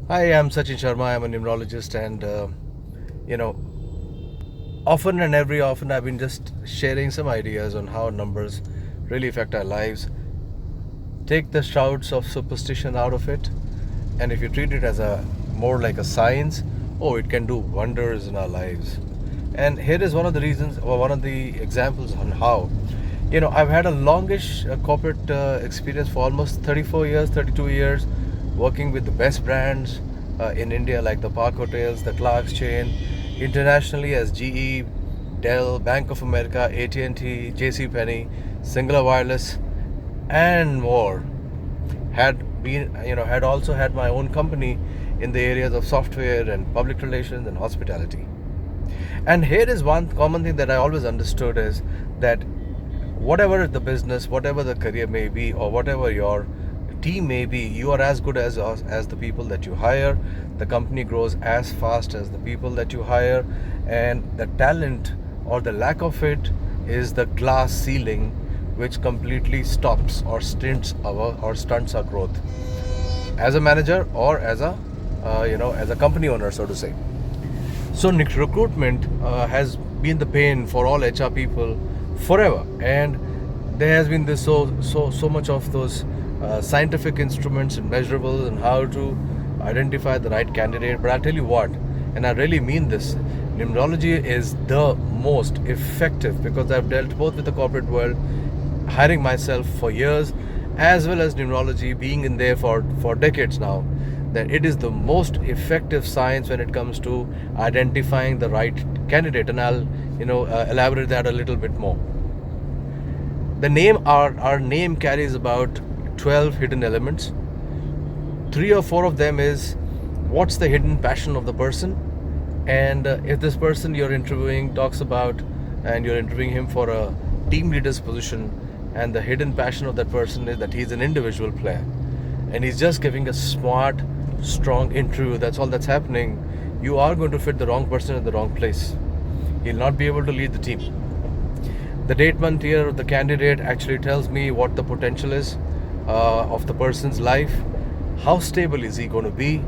Hi, I'm Sachin Sharma. I'm a numerologist, and you know, often and every often, I've been just sharing some ideas on how numbers really affect our lives. Take the shrouds of superstition out of it, and if you treat it as a more like a science, oh, it can do wonders in our lives. And here is one of the reasons, or one of the examples on how. I've had a longish corporate experience for almost 34 years, 32 years, working with the best brands in India like the Park Hotels, the Clark's chain, internationally as GE, Dell, Bank of America, AT&T, JC Penney, Singular Wireless, and more. Had also had my own company in the areas of software and public relations and hospitality. And here is one common thing that I always understood is that whatever the business, whatever the career may be, or whatever your team may be, you are as good as the people that you hire. The company grows as fast as the people that you hire, and the talent or the lack of it is the glass ceiling which completely stops or stunts our growth as a manager or as a company owner, so to say. So recruitment has been the pain for all HR people forever, and there has been this so much of those scientific instruments and measurables and how to identify the right candidate. But I'll tell you what, and I really mean this, numerology is the most effective, because I've dealt both with the corporate world, hiring myself for years, as well as numerology being in there for decades now, that it is the most effective science when it comes to identifying the right candidate. And I'll elaborate that a little bit more. The name, our name carries about 12 hidden elements. 3 or 4 of them is what's the hidden passion of the person. And if this person you're interviewing talks about, and you're interviewing him for a team leader's position, and the hidden passion of that person is that he's an individual player and he's just giving a smart, strong interview, that's all that's happening, you are going to fit the wrong person in the wrong place. He'll not be able to lead the team. The date, month, year of the candidate actually tells me what the potential is of the person's life. How stable is he going to be?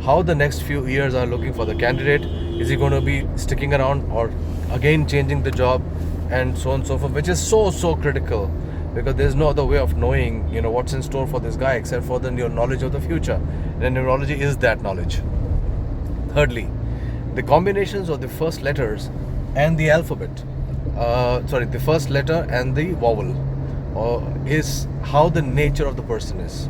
How the next few years are looking for the candidate? Is he going to be sticking around or again changing the job, and so on and so forth, which is so critical, because there's no other way of knowing what's in store for this guy except for your knowledge of the future, and neurology is that knowledge. Thirdly, the combinations of the first letters and the alphabet, the first letter and the vowel, is how the nature of the person is.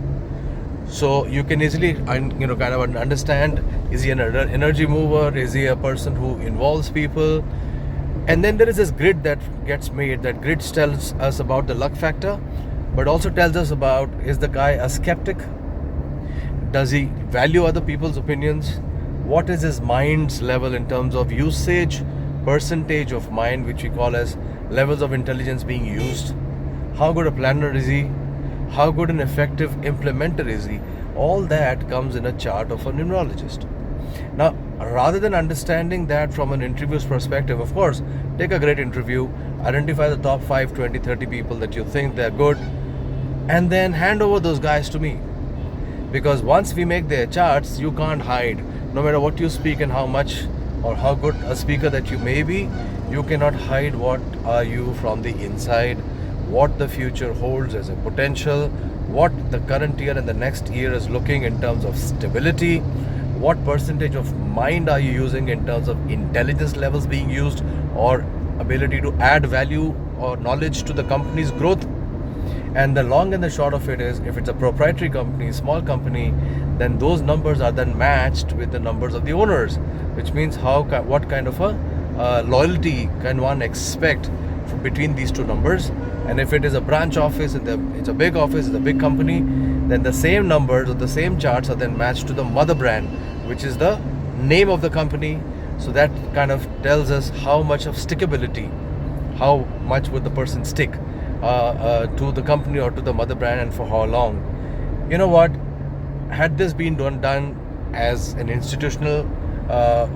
So you can easily kind of understand, is he an energy mover, is he a person who involves people. And then there is this grid that gets made. That grid tells us about the luck factor, but also tells us about, is the guy a skeptic? Does he value other people's opinions? What is his mind's level in terms of usage, percentage of mind, which we call as levels of intelligence being used? How good a planner is he? How good an effective implementer is he? All that comes in a chart of a numerologist. Now, rather than understanding that from an interview's perspective, of course, take a great interview, identify the top 5, 20, 30 people that you think they're good, and then hand over those guys to me. Because once we make their charts, you can't hide. No matter what you speak and how much or how good a speaker that you may be, you cannot hide what are you from the inside, what the future holds as a potential, what the current year and the next year is looking in terms of stability, what percentage of mind are you using in terms of intelligence levels being used, or ability to add value or knowledge to the company's growth. And the long and the short of it is, if it's a proprietary company, small company, then those numbers are then matched with the numbers of the owners, which means what kind of a loyalty can one expect between these two numbers. And if it is a branch office, it's a big office, it's a big company, then the same numbers or the same charts are then matched to the mother brand, which is the name of the company. So that kind of tells us how much of stickability, how much would the person stick to the company or to the mother brand, and for how long. You know what? Had this been done as an institutional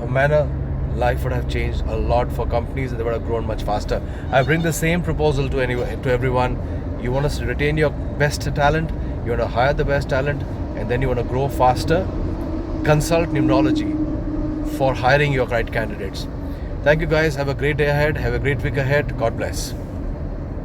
manner, life would have changed a lot for companies, and they would have grown much faster. I bring the same proposal to everyone. You want to retain your best talent, you want to hire the best talent, and then you want to grow faster. consult numerology for hiring your right candidates. Thank you guys. Have a great day ahead. Have a great week ahead. God bless.